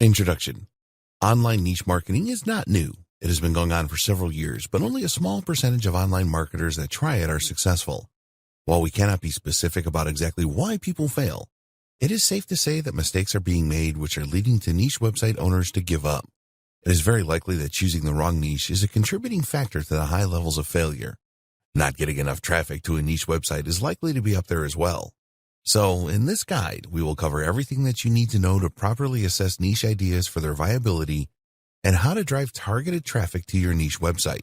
Introduction. Online niche marketing is not new. It has been going on for several years, but only a small percentage of online marketers that try it are successful. While we cannot be specific about exactly why people fail, it is safe to say that mistakes are being made which are leading to niche website owners to give up. It is very likely that choosing the wrong niche is a contributing factor to the high levels of failure. Not getting enough traffic to a niche website is likely to be up there as well. So, in this guide, we will cover everything that you need to know to properly assess niche ideas for their viability and how to drive targeted traffic to your niche website.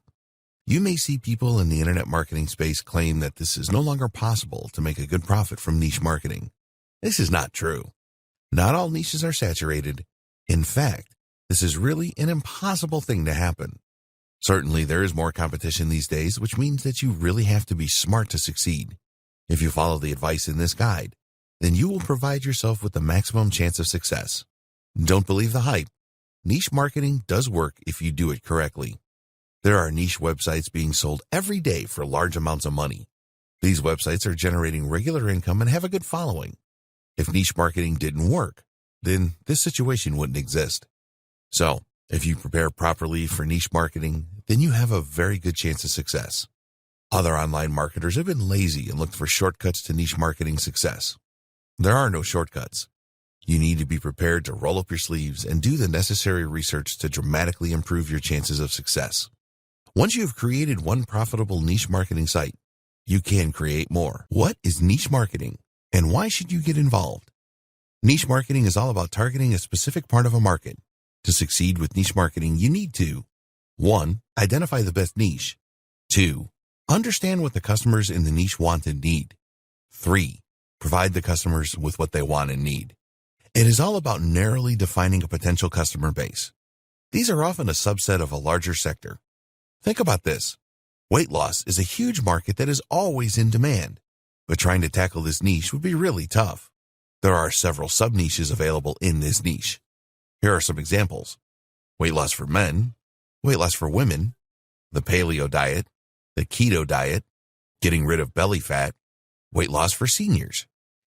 You may see people in the internet marketing space claim that this is no longer possible to make a good profit from niche marketing. This is not true. Not all niches are saturated. In fact, this is really an impossible thing to happen. Certainly, there is more competition these days, which means that you really have to be smart to succeed. If you follow the advice in this guide, then you will provide yourself with the maximum chance of success. Don't believe the hype. Niche marketing does work if you do it correctly. There are niche websites being sold every day for large amounts of money. These websites are generating regular income and have a good following. If niche marketing didn't work, then this situation wouldn't exist. So, if you prepare properly for niche marketing, then you have a very good chance of success. Other online marketers have been lazy and looked for shortcuts to niche marketing success. There are no shortcuts. You need to be prepared to roll up your sleeves and do the necessary research to dramatically improve your chances of success. Once you have created one profitable niche marketing site, you can create more. What is niche marketing, and why should you get involved? Niche marketing is all about targeting a specific part of a market. To succeed with niche marketing, you need to 1. Identify the best niche. 2. Understand what the customers in the niche want and need. 3. Provide the customers with what they want and need. It is all about narrowly defining a potential customer base. These are often a subset of a larger sector. Think about this. Weight loss is a huge market that is always in demand, but trying to tackle this niche would be really tough. There are several sub-niches available in this niche. Here are some examples. Weight loss for men, weight loss for women, the paleo diet, the keto diet, getting rid of belly fat, weight loss for seniors.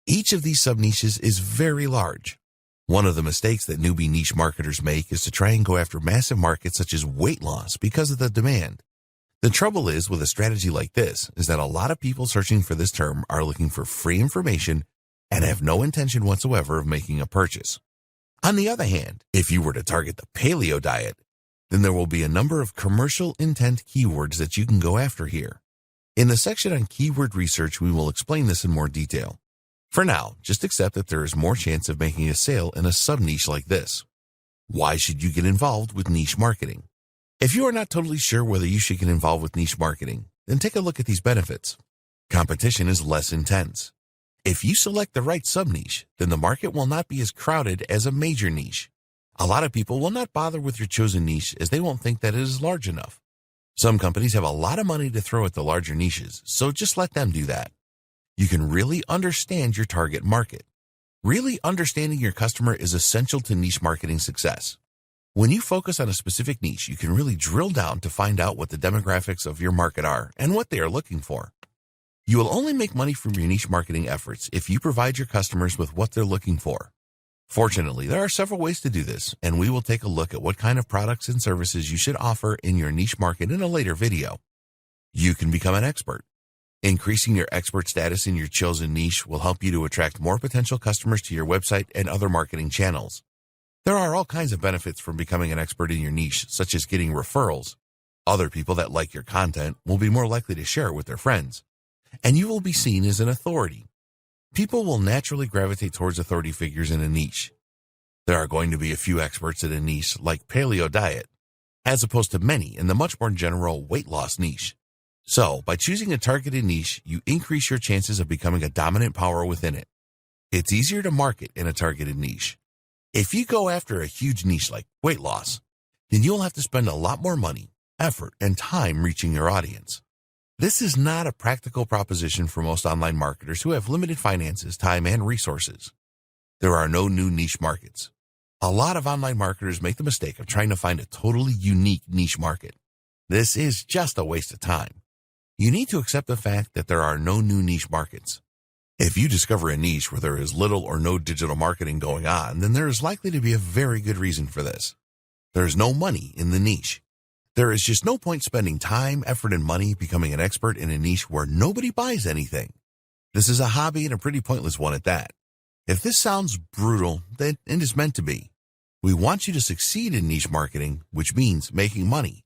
Each of these sub-niches is very large. One of the mistakes that newbie niche marketers make is to try and go after massive markets such as weight loss because of the demand. The trouble is with a strategy like this is that a lot of people searching for this term are looking for free information and have no intention whatsoever of making a purchase. On the other hand, if you were to target the paleo diet, then there will be a number of commercial intent keywords that you can go after here. In the section on keyword research, we will explain this in more detail. For now, just accept that there is more chance of making a sale in a sub-niche like this. Why should you get involved with niche marketing? If you are not totally sure whether you should get involved with niche marketing, then take a look at these benefits. Competition is less intense. If you select the right sub-niche, then the market will not be as crowded as a major niche. A lot of people will not bother with your chosen niche as they won't think that it is large enough. Some companies have a lot of money to throw at the larger niches, so just let them do that. You can really understand your target market. Really understanding your customer is essential to niche marketing success. When you focus on a specific niche, you can really drill down to find out what the demographics of your market are and what they are looking for. You will only make money from your niche marketing efforts if you provide your customers with what they're looking for. Fortunately, there are several ways to do this, and we will take a look at what kind of products and services you should offer in your niche market in a later video. You can become an expert. Increasing your expert status in your chosen niche will help you to attract more potential customers to your website and other marketing channels. There are all kinds of benefits from becoming an expert in your niche, such as getting referrals. Other people that like your content will be more likely to share it with their friends, and you will be seen as an authority. People will naturally gravitate towards authority figures in a niche. There are going to be a few experts in a niche like paleo diet, as opposed to many in the much more general weight loss niche. So, by choosing a targeted niche, you increase your chances of becoming a dominant power within it. It's easier to market in a targeted niche. If you go after a huge niche like weight loss, then you'll have to spend a lot more money, effort, and time reaching your audience. This is not a practical proposition for most online marketers who have limited finances, time, and resources. There are no new niche markets. A lot of online marketers make the mistake of trying to find a totally unique niche market. This is just a waste of time. You need to accept the fact that there are no new niche markets. If you discover a niche where there is little or no digital marketing going on, then there is likely to be a very good reason for this. There is no money in the niche. There is just no point spending time, effort, and money becoming an expert in a niche where nobody buys anything. This is a hobby and a pretty pointless one at that. If this sounds brutal, then it is meant to be. We want you to succeed in niche marketing, which means making money.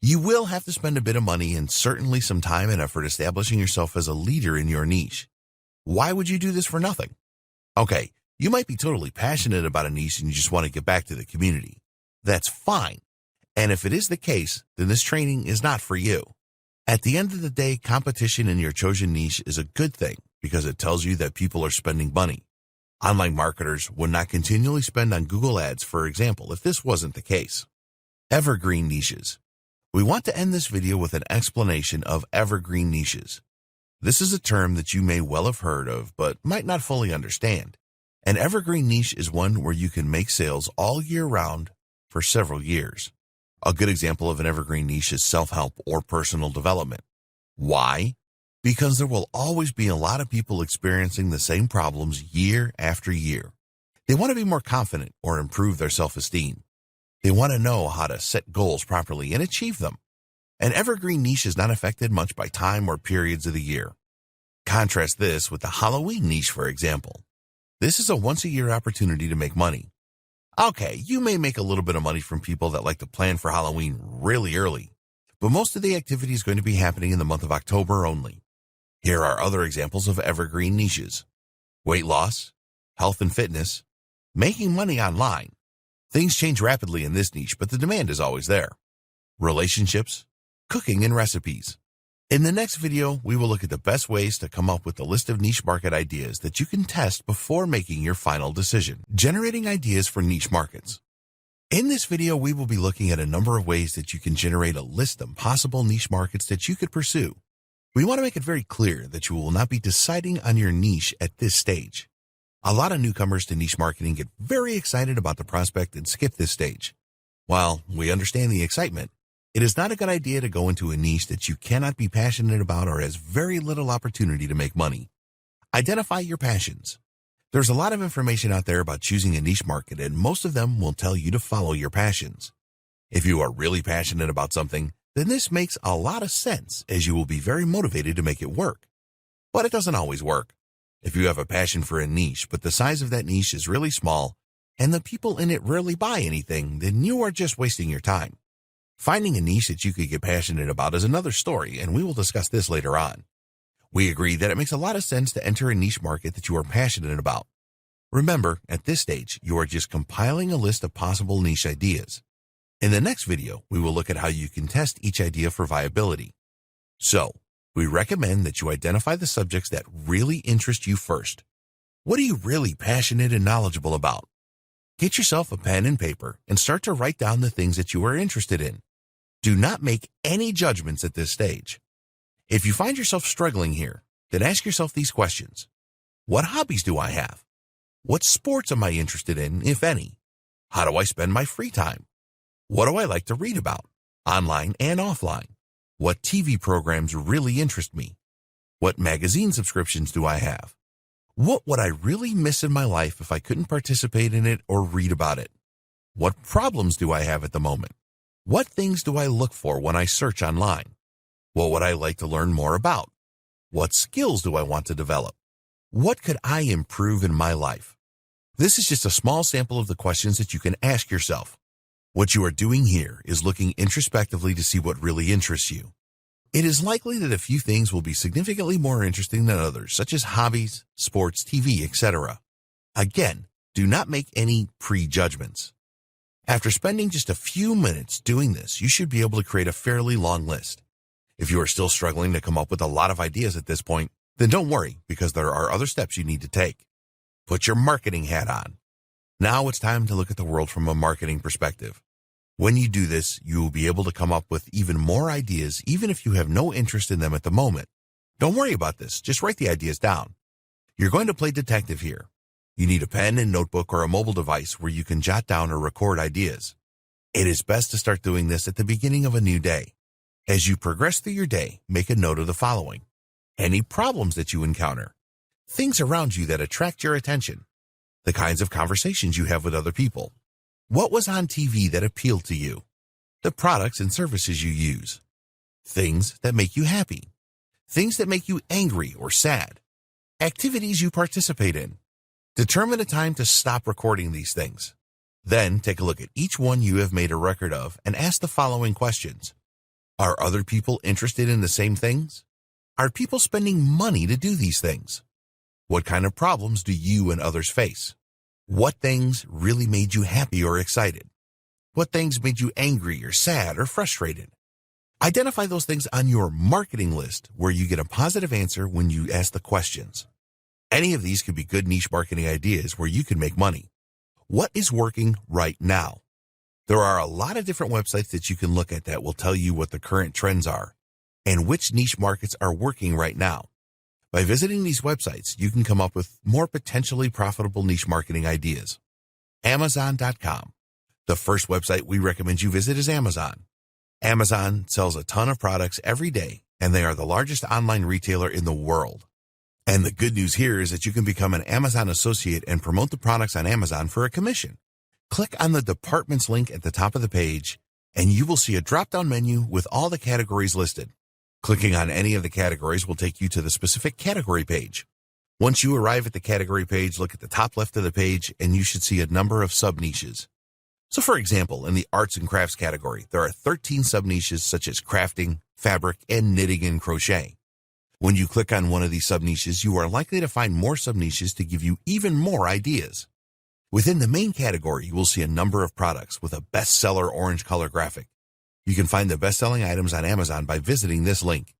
You will have to spend a bit of money and certainly some time and effort establishing yourself as a leader in your niche. Why would you do this for nothing? Okay, you might be totally passionate about a niche and you just want to get back to the community. That's fine. And if it is the case, then this training is not for you. At the end of the day, competition in your chosen niche is a good thing because it tells you that people are spending money. Online marketers would not continually spend on Google Ads, for example, if this wasn't the case. Evergreen niches. We want to end this video with an explanation of evergreen niches. This is a term that you may well have heard of, but might not fully understand. An evergreen niche is one where you can make sales all year round for several years. A good example of an evergreen niche is self-help or personal development. Why? Because there will always be a lot of people experiencing the same problems year after year. They want to be more confident or improve their self-esteem. They want to know how to set goals properly and achieve them. An evergreen niche is not affected much by time or periods of the year. Contrast this with the Halloween niche, for example. This is a once-a-year opportunity to make money. Okay, you may make a little bit of money from people that like to plan for Halloween really early, but most of the activity is going to be happening in the month of October only. Here are other examples of evergreen niches. Weight loss, health and fitness, making money online. Things change rapidly in this niche, but the demand is always there. Relationships, cooking, and recipes. In the next video, we will look at the best ways to come up with a list of niche market ideas that you can test before making your final decision. Generating ideas for niche markets. In this video, we will be looking at a number of ways that you can generate a list of possible niche markets that you could pursue. We want to make it very clear that you will not be deciding on your niche at this stage. A lot of newcomers to niche marketing get very excited about the prospect and skip this stage. While we understand the excitement, it is not a good idea to go into a niche that you cannot be passionate about or has very little opportunity to make money. Identify your passions. There's a lot of information out there about choosing a niche market, and most of them will tell you to follow your passions. If you are really passionate about something, then this makes a lot of sense, as you will be very motivated to make it work. But it doesn't always work. If you have a passion for a niche, but the size of that niche is really small, and the people in it rarely buy anything, then you are just wasting your time. Finding a niche that you could get passionate about is another story, and we will discuss this later on. We agree that it makes a lot of sense to enter a niche market that you are passionate about. Remember, at this stage, you are just compiling a list of possible niche ideas. In the next video, we will look at how you can test each idea for viability. So, we recommend that you identify the subjects that really interest you first. What are you really passionate and knowledgeable about? Get yourself a pen and paper and start to write down the things that you are interested in. Do not make any judgments at this stage. If you find yourself struggling here, then ask yourself these questions. What hobbies do I have? What sports am I interested in, if any? How do I spend my free time? What do I like to read about, online and offline? What TV programs really interest me? What magazine subscriptions do I have? What would I really miss in my life if I couldn't participate in it or read about it? What problems do I have at the moment? What things do I look for when I search online? What would I like to learn more about? What skills do I want to develop? What could I improve in my life? This is just a small sample of the questions that you can ask yourself. What you are doing here is looking introspectively to see what really interests you. It is likely that a few things will be significantly more interesting than others, such as hobbies, sports, TV, etc. Again, do not make any prejudgments. After spending just a few minutes doing this, you should be able to create a fairly long list. If you are still struggling to come up with a lot of ideas at this point, then don't worry, because there are other steps you need to take. Put your marketing hat on. Now it's time to look at the world from a marketing perspective. When you do this, you will be able to come up with even more ideas, even if you have no interest in them at the moment. Don't worry about this. Just write the ideas down. You're going to play detective here. You need a pen and notebook or a mobile device where you can jot down or record ideas. It is best to start doing this at the beginning of a new day. As you progress through your day, make a note of the following. Any problems that you encounter. things around you that attract your attention, the kinds of conversations you have with other people, what was on TV that appealed to you, the products and services you use, things that make you happy, things that make you angry or sad, activities you participate in. Determine a time to stop recording these things. Then take a look at each one you have made a record of and ask the following questions. Are other people interested in the same things? Are people spending money to do these things? What kind of problems do you and others face? What things really made you happy or excited? What things made you angry or sad or frustrated? Identify those things on your marketing list where you get a positive answer when you ask the questions. Any of these could be good niche marketing ideas where you can make money. What is working right now? There are a lot of different websites that you can look at that will tell you what the current trends are and which niche markets are working right now. By visiting these websites, you can come up with more potentially profitable niche marketing ideas. Amazon.com. The first website we recommend you visit is Amazon. Amazon sells a ton of products every day, and they are the largest online retailer in the world. And the good news here is that you can become an Amazon associate and promote the products on Amazon for a commission. Click on the departments link at the top of the page, and you will see a drop-down menu with all the categories listed. Clicking on any of the categories will take you to the specific category page. Once you arrive at the category page, look at the top left of the page, and you should see a number of sub-niches. So for example, in the arts and crafts category, there are 13 sub-niches such as crafting, fabric, and knitting and crochet. When you click on one of these sub-niches, you are likely to find more sub-niches to give you even more ideas. Within the main category, you will see a number of products with a bestseller orange color graphic. You can find the best-selling items on Amazon by visiting this link,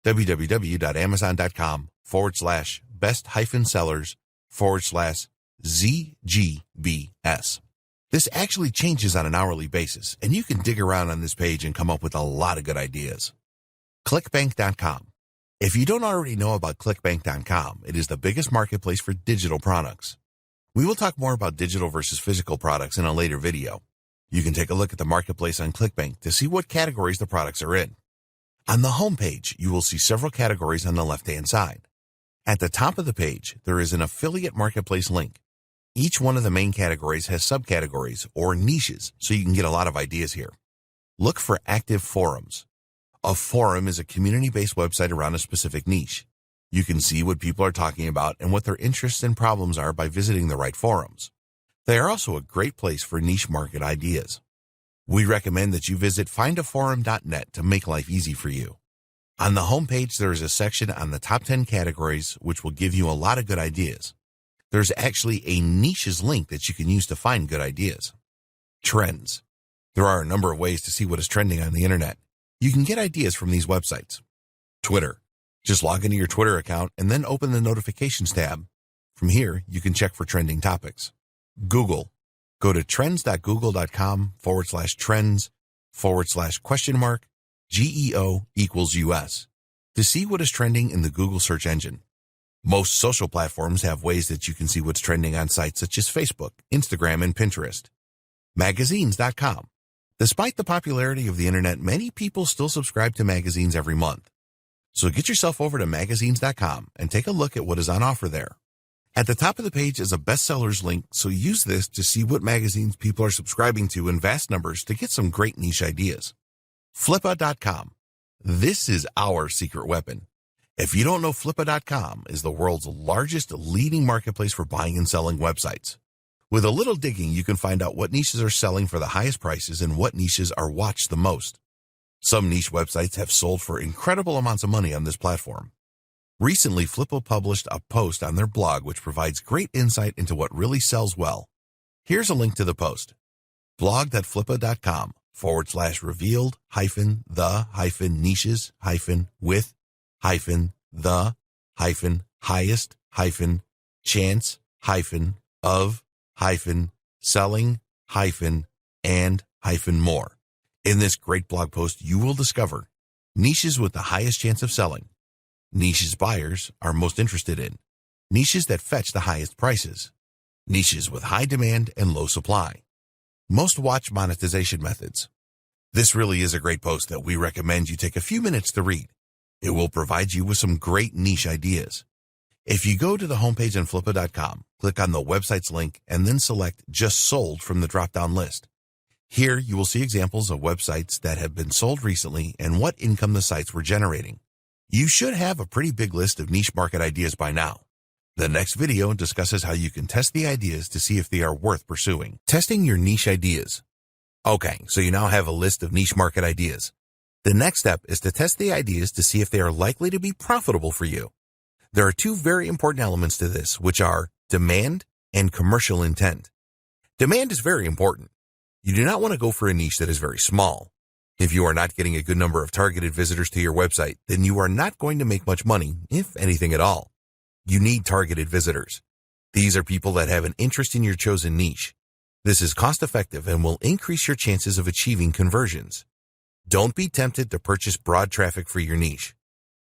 www.amazon.com/best-sellers/ZGBS. This actually changes on an hourly basis, and you can dig around on this page and come up with a lot of good ideas. ClickBank.com. If you don't already know about ClickBank.com, it is the biggest marketplace for digital products. We will talk more about digital versus physical products in a later video. You can take a look at the marketplace on ClickBank to see what categories the products are in. On the home page, you will see several categories on the left-hand side. At the top of the page, there is an affiliate marketplace link. Each one of the main categories has subcategories or niches, so you can get a lot of ideas here. Look for active forums. A forum is a community-based website around a specific niche. You can see what people are talking about and what their interests and problems are by visiting the right forums. They are also a great place for niche market ideas. We recommend that you visit findaforum.net to make life easy for you. On the homepage, there is a section on the top 10 categories which will give you a lot of good ideas. There's actually a niches link that you can use to find good ideas. Trends. There are a number of ways to see what is trending on the internet. You can get ideas from these websites. Twitter. Just log into your Twitter account and then open the notifications tab. From here, you can check for trending topics. Google. Go to trends.google.com/trends/?GEO=US to see what is trending in the Google search engine. Most social platforms have ways that you can see what's trending on sites such as Facebook, Instagram, and Pinterest. Magazines.com. Despite the popularity of the internet, many people still subscribe to magazines every month. So get yourself over to magazines.com and take a look at what is on offer there. At the top of the page is a bestsellers link, so use this to see what magazines people are subscribing to in vast numbers to get some great niche ideas. Flippa.com. This is our secret weapon. If you don't know, Flippa.com is the world's largest leading marketplace for buying and selling websites. With a little digging, you can find out what niches are selling for the highest prices and what niches are watched the most. Some niche websites have sold for incredible amounts of money on this platform. Recently, Flippa published a post on their blog which provides great insight into what really sells well. Here's a link to the post. blog.flippa.com/revealed-the-highest-with-highest-chance-of-selling-and-more. In this great blog post, you will discover niches with the highest chance of selling, niches buyers are most interested in, niches that fetch the highest prices, niches with high demand and low supply, most watched monetization methods. This really is a great post that we recommend you take a few minutes to read. It will provide you with some great niche ideas. If you go to the homepage on Flippa.com, click on the website's link, and then select Just Sold from the drop-down list. Here, you will see examples of websites that have been sold recently and what income the sites were generating. You should have a pretty big list of niche market ideas by now. The next video discusses how you can test the ideas to see if they are worth pursuing. Testing your niche ideas. Okay, so you now have a list of niche market ideas. The next step is to test the ideas to see if they are likely to be profitable for you. There are two very important elements to this, which are demand and commercial intent. Demand is very important. You do not want to go for a niche that is very small. If you are not getting a good number of targeted visitors to your website, then you are not going to make much money, if anything at all. You need targeted visitors. These are people that have an interest in your chosen niche. This is cost-effective and will increase your chances of achieving conversions. Don't be tempted to purchase broad traffic for your niche.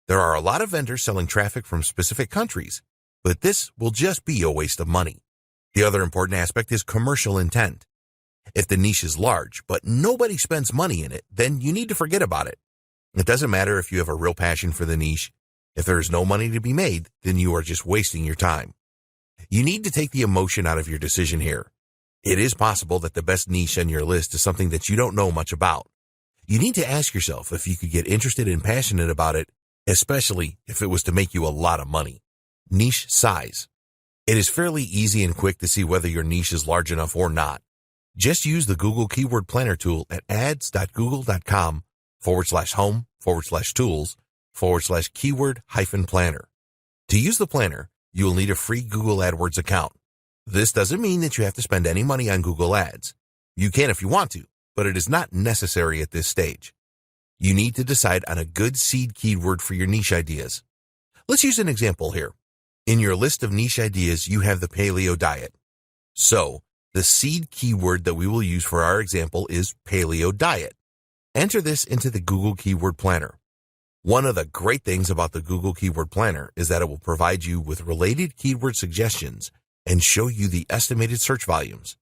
There are a lot of vendors selling traffic from specific countries, but this will just be a waste of money. The other important aspect is commercial intent. If the niche is large, but nobody spends money in it, then you need to forget about it. It doesn't matter if you have a real passion for the niche. If there is no money to be made, then you are just wasting your time. You need to take the emotion out of your decision here. It is possible that the best niche on your list is something that you don't know much about. You need to ask yourself if you could get interested and passionate about it, especially if it was to make you a lot of money. Niche size. It is fairly easy and quick to see whether your niche is large enough or not. Just use the Google Keyword Planner tool at ads.google.com/home/tools/keyword-planner. To use the planner, you will need a free Google AdWords account. This doesn't mean that you have to spend any money on Google Ads. You can if you want to, but it is not necessary at this stage. You need to decide on a good seed keyword for your niche ideas. Let's use an example here. In your list of niche ideas, you have the paleo diet. So, the seed keyword that we will use for our example is paleo diet. Enter this into the Google Keyword Planner. One of the great things about the Google Keyword Planner is that it will provide you with related keyword suggestions and show you the estimated search volumes.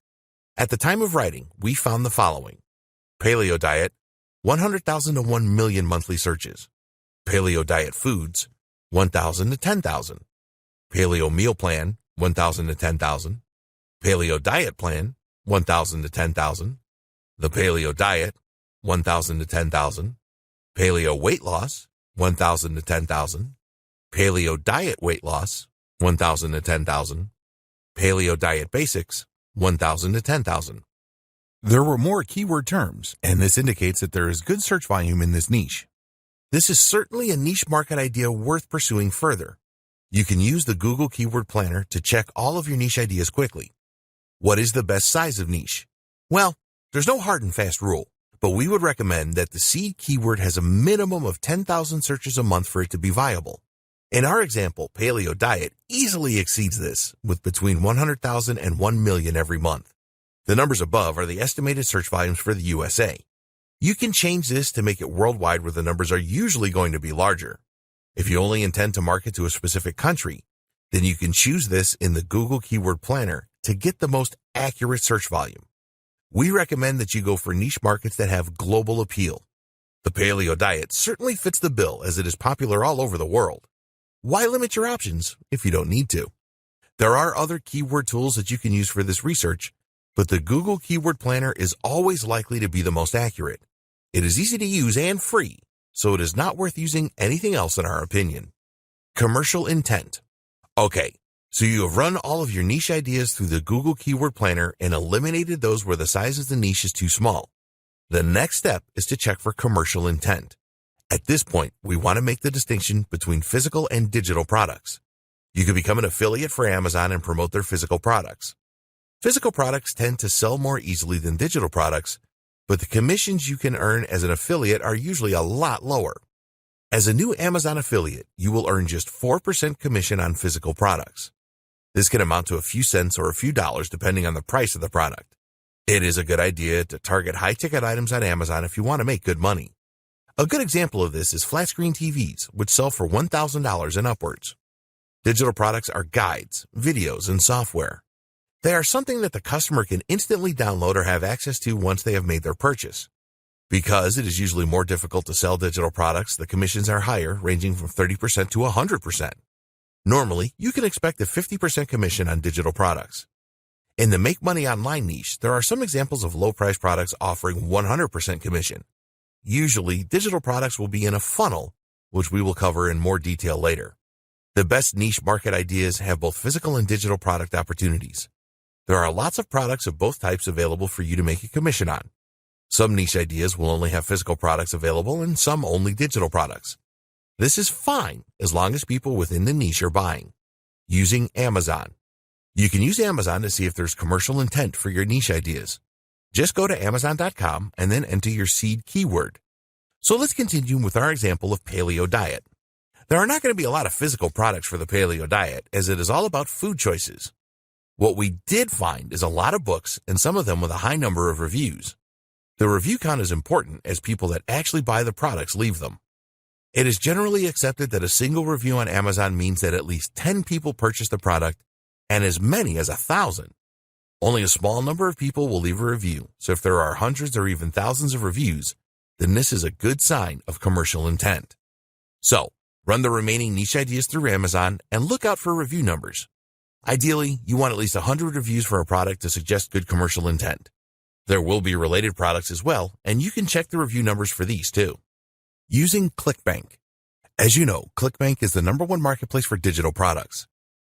At the time of writing, we found the following. Paleo diet, 100,000 to 1 million monthly searches. Paleo diet foods, 1,000 to 10,000. Paleo meal plan, 1,000 to 10,000. Paleo diet plan, 1,000 to 10,000. The paleo diet, 1,000 to 10,000. Paleo weight loss, 1,000 to 10,000. Paleo diet weight loss, 1,000 to 10,000. Paleo diet basics, 1,000 to 10,000. There were more keyword terms, and this indicates that there is good search volume in this niche. This is certainly a niche market idea worth pursuing further. You can use the Google Keyword Planner to check all of your niche ideas quickly. What is the best size of niche? Well, there's no hard and fast rule, but we would recommend that the seed keyword has a minimum of 10,000 searches a month for it to be viable. In our example, paleo diet easily exceeds this, with between 100,000 and 1 million every month. The numbers above are the estimated search volumes for the USA. You can change this to make it worldwide, where the numbers are usually going to be larger. If you only intend to market to a specific country, then you can choose this in the Google Keyword Planner to get the most accurate search volume. We recommend that you go for niche markets that have global appeal. The paleo diet certainly fits the bill, as it is popular all over the world. Why limit your options if you don't need to? There are other keyword tools that you can use for this research, but the Google Keyword Planner is always likely to be the most accurate. It is easy to use and free, so it is not worth using anything else in our opinion. Commercial intent. Okay, so you have run all of your niche ideas through the Google Keyword Planner and eliminated those where the size of the niche is too small. The next step is to check for commercial intent. At this point, we want to make the distinction between physical and digital products. You can become an affiliate for Amazon and promote their physical products. Physical products tend to sell more easily than digital products, but the commissions you can earn as an affiliate are usually a lot lower. As a new Amazon affiliate, you will earn just 4% commission on physical products. This can amount to a few cents or a few dollars depending on the price of the product. It is a good idea to target high-ticket items on Amazon if you want to make good money. A good example of this is flat-screen TVs, which sell for $1,000 and upwards. Digital products are guides, videos, and software. They are something that the customer can instantly download or have access to once they have made their purchase. Because it is usually more difficult to sell digital products, the commissions are higher, ranging from 30% to 100%. Normally, you can expect a 50% commission on digital products. In the Make Money Online niche, there are some examples of low-price products offering 100% commission. Usually, digital products will be in a funnel, which we will cover in more detail later. The best niche market ideas have both physical and digital product opportunities. There are lots of products of both types available for you to make a commission on. Some niche ideas will only have physical products available and some only digital products. This is fine as long as people within the niche are buying. Using Amazon. You can use Amazon to see if there's commercial intent for your niche ideas. Just go to Amazon.com and then enter your seed keyword. So let's continue with our example of paleo diet. There are not going to be a lot of physical products for the paleo diet, as it is all about food choices. What we did find is a lot of books, and some of them with a high number of reviews. The review count is important as people that actually buy the products leave them. It is generally accepted that a single review on Amazon means that at least 10 people purchase the product and as many as 1,000. Only a small number of people will leave a review, so if there are hundreds or even thousands of reviews, then this is a good sign of commercial intent. So, run the remaining niche ideas through Amazon and look out for review numbers. Ideally, you want at least 100 reviews for a product to suggest good commercial intent. There will be related products as well, and you can check the review numbers for these too. Using ClickBank. As you know, ClickBank is the #1 marketplace for digital products.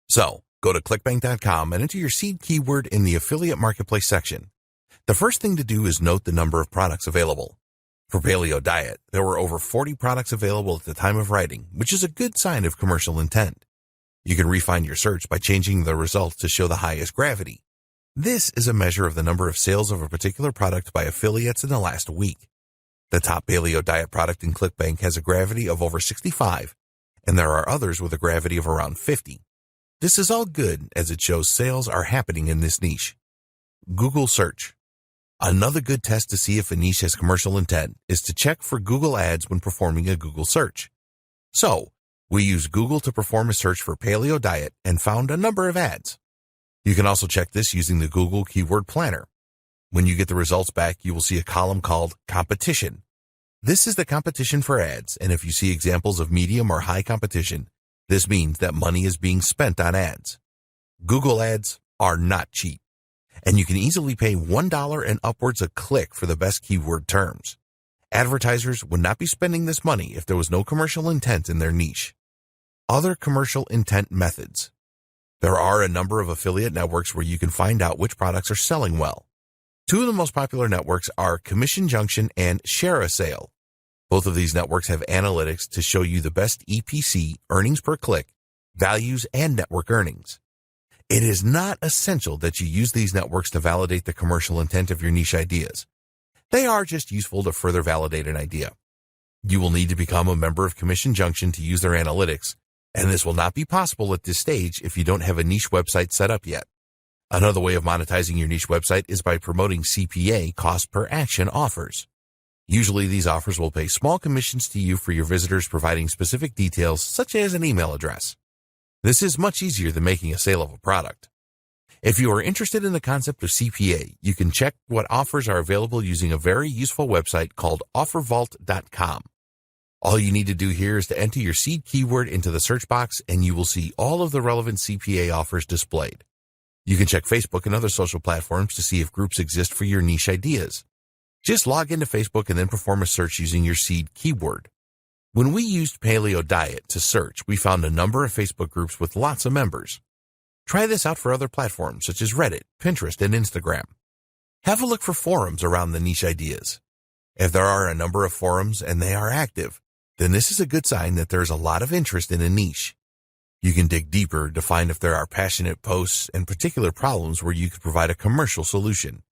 So, go to clickbank.com and enter your seed keyword in the affiliate marketplace section. The first thing to do is note the number of products available. For paleo diet, there were over 40 products available at the time of writing, which is a good sign of commercial intent. You can refine your search by changing the results to show the highest gravity. This is a measure of the number of sales of a particular product by affiliates in the last week. The top paleo diet product in ClickBank has a gravity of over 65, and there are others with a gravity of around 50. This is all good as it shows sales are happening in this niche. Google search. Another good test to see if a niche has commercial intent is to check for Google ads when performing a Google search. So, we used Google to perform a search for paleo diet and found a number of ads. You can also check this using the Google Keyword Planner. When you get the results back, you will see a column called Competition. This is the competition for ads, and if you see examples of medium or high competition, this means that money is being spent on ads. Google ads are not cheap, and you can easily pay $1 and upwards a click for the best keyword terms. Advertisers would not be spending this money if there was no commercial intent in their niche. Other commercial intent methods. There are a number of affiliate networks where you can find out which products are selling well. Two of the most popular networks are Commission Junction and Share a Sale. Both of these networks have analytics to show you the best EPC, earnings per click, values, and network earnings. It is not essential that you use these networks to validate the commercial intent of your niche ideas. They are just useful to further validate an idea. You will need to become a member of Commission Junction to use their analytics, and this will not be possible at this stage if you don't have a niche website set up yet. Another way of monetizing your niche website is by promoting CPA, cost per action offers. Usually these offers will pay small commissions to you for your visitors providing specific details such as an email address. This is much easier than making a sale of a product. If you are interested in the concept of CPA, you can check what offers are available using a very useful website called offervault.com. All you need to do here is to enter your seed keyword into the search box and you will see all of the relevant CPA offers displayed. You can check Facebook and other social platforms to see if groups exist for your niche ideas. Just log into Facebook and then perform a search using your seed keyword. When we used paleo diet to search, we found a number of Facebook groups with lots of members. Try this out for other platforms such as Reddit, Pinterest, and Instagram. Have a look for forums around the niche ideas. If there are a number of forums and they are active, then this is a good sign that there's a lot of interest in a niche. You can dig deeper to find if there are passionate posts and particular problems where you could provide a commercial solution.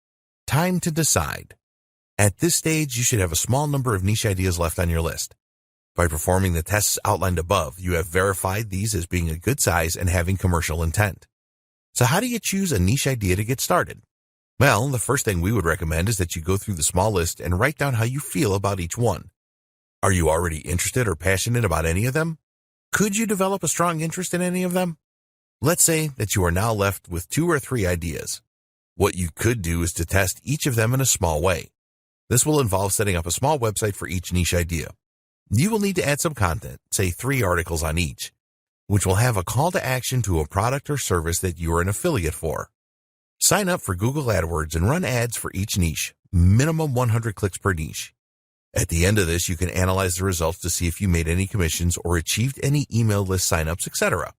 Time to decide. At this stage, you should have a small number of niche ideas left on your list. By performing the tests outlined above, you have verified these as being a good size and having commercial intent. So how do you choose a niche idea to get started? Well, the first thing we would recommend is that you go through the small list and write down how you feel about each one. Are you already interested or passionate about any of them? Could you develop a strong interest in any of them? Let's say that you are now left with 2 or 3 ideas. What you could do is to test each of them in a small way. This will involve setting up a small website for each niche idea. You will need to add some content, say 3 articles on each. which will have a call to action to a product or service that you are an affiliate for. Sign up for Google AdWords and run ads for each niche, minimum 100 clicks per niche. At the end of this, you can analyze the results to see if you made any commissions or achieved any email list signups, etc.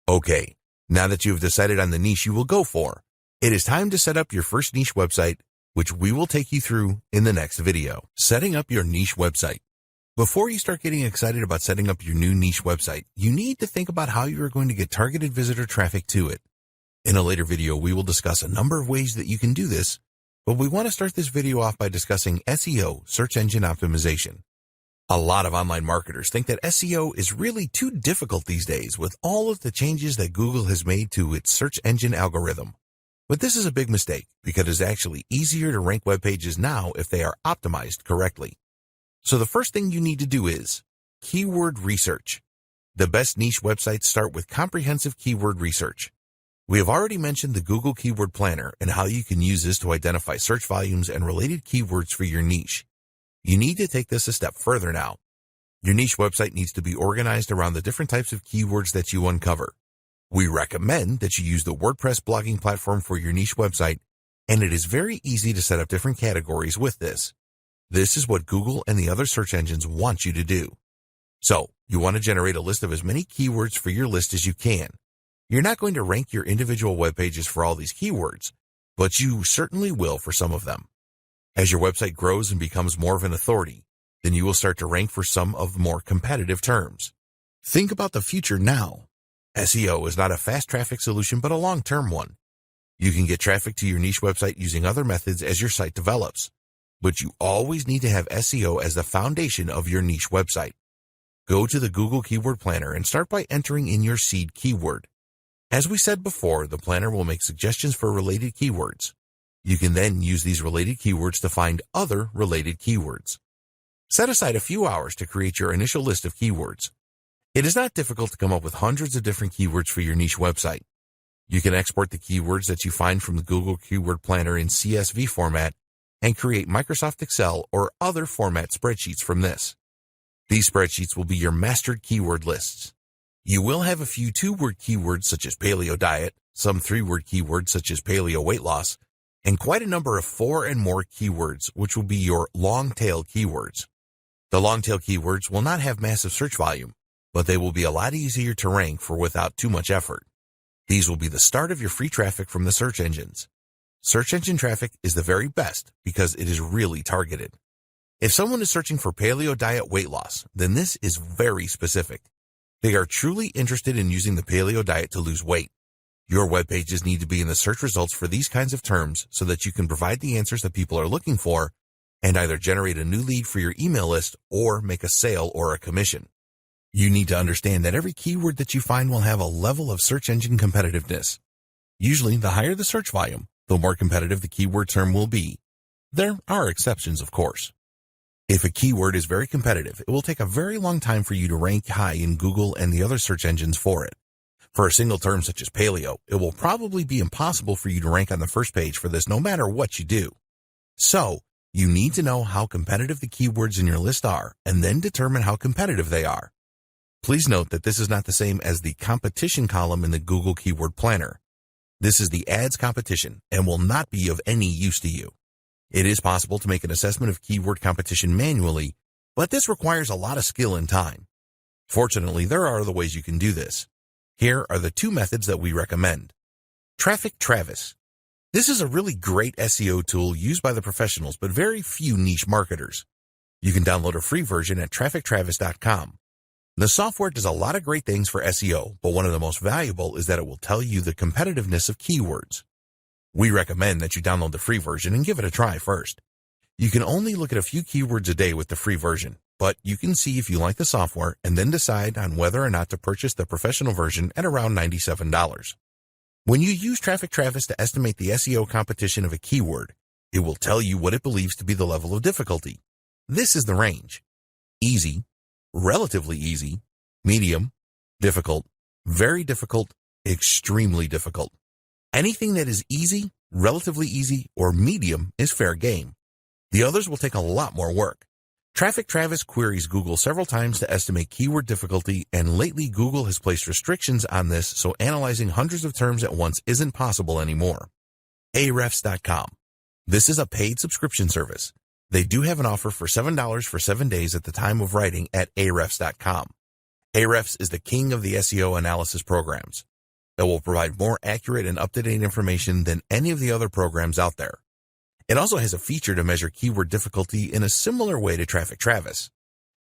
Okay, now that you have decided on the niche you will go for, it is time to set up your first niche website, which we will take you through in the next video. Setting up your niche website. Before you start getting excited about setting up your new niche website, you need to think about how you are going to get targeted visitor traffic to it. In a later video, we will discuss a number of ways that you can do this, but we want to start this video off by discussing SEO, search engine optimization. A lot of online marketers think that SEO is really too difficult these days with all of the changes that Google has made to its search engine algorithm. But this is a big mistake because it is actually easier to rank web pages now if they are optimized correctly. So the first thing you need to do is keyword research. The best niche websites start with comprehensive keyword research. We have already mentioned the Google Keyword Planner and how you can use this to identify search volumes and related keywords for your niche. You need to take this a step further now. Your niche website needs to be organized around the different types of keywords that you uncover. We recommend that you use the WordPress blogging platform for your niche website, and it is very easy to set up different categories with this. This is what Google and the other search engines want you to do. So, you want to generate a list of as many keywords for your list as you can. You're not going to rank your individual web pages for all these keywords, but you certainly will for some of them. As your website grows and becomes more of an authority, then you will start to rank for some of the more competitive terms. Think about the future now. SEO is not a fast traffic solution, but a long-term one. You can get traffic to your niche website using other methods as your site develops, but you always need to have SEO as the foundation of your niche website. Go to the Google Keyword Planner and start by entering in your seed keyword. As we said before, the planner will make suggestions for related keywords. You can then use these related keywords to find other related keywords. Set aside a few hours to create your initial list of keywords. It is not difficult to come up with hundreds of different keywords for your niche website. You can export the keywords that you find from the Google Keyword Planner in CSV format and create Microsoft Excel or other format spreadsheets from this. These spreadsheets will be your mastered keyword lists. You will have a few two-word keywords such as paleo diet, some three-word keywords such as paleo weight loss, and quite a number of 4 and more keywords, which will be your long-tail keywords. The long-tail keywords will not have massive search volume, but they will be a lot easier to rank for without too much effort. These will be the start of your free traffic from the search engines. Search engine traffic is the very best because it is really targeted. If someone is searching for paleo diet weight loss, then this is very specific. They are truly interested in using the paleo diet to lose weight. Your web pages need to be in the search results for these kinds of terms so that you can provide the answers that people are looking for and either generate a new lead for your email list or make a sale or a commission. You need to understand that every keyword that you find will have a level of search engine competitiveness. Usually, the higher the search volume, the more competitive the keyword term will be. There are exceptions, of course. If a keyword is very competitive, it will take a very long time for you to rank high in Google and the other search engines for it. For a single term such as paleo, it will probably be impossible for you to rank on the first page for this no matter what you do. So, you need to know how competitive the keywords in your list are and then determine how competitive they are. Please note that this is not the same as the competition column in the Google Keyword Planner. This is the ads competition and will not be of any use to you. It is possible to make an assessment of keyword competition manually, but this requires a lot of skill and time. Fortunately, there are other ways you can do this. Here are the 2 methods that we recommend. Traffic Travis. This is a really great SEO tool used by the professionals, but very few niche marketers. You can download a free version at traffictravis.com. The software does a lot of great things for SEO, but one of the most valuable is that it will tell you the competitiveness of keywords. We recommend that you download the free version and give it a try first. You can only look at a few keywords a day with the free version, but you can see if you like the software and then decide on whether or not to purchase the professional version at around $97. When you use Traffic Travis to estimate the SEO competition of a keyword, it will tell you what it believes to be the level of difficulty. This is the range: easy, relatively easy, medium, difficult, very difficult, extremely difficult. Anything that is easy, relatively easy, or medium is fair game. The others will take a lot more work. Traffic Travis queries Google several times to estimate keyword difficulty, and lately Google has placed restrictions on this, so analyzing hundreds of terms at once isn't possible anymore. Ahrefs.com. This is a paid subscription service. They do have an offer for $7 for 7 days at the time of writing at Ahrefs.com. Ahrefs is the king of the SEO analysis programs. It will provide more accurate and up-to-date information than any of the other programs out there. It also has a feature to measure keyword difficulty in a similar way to Traffic Travis.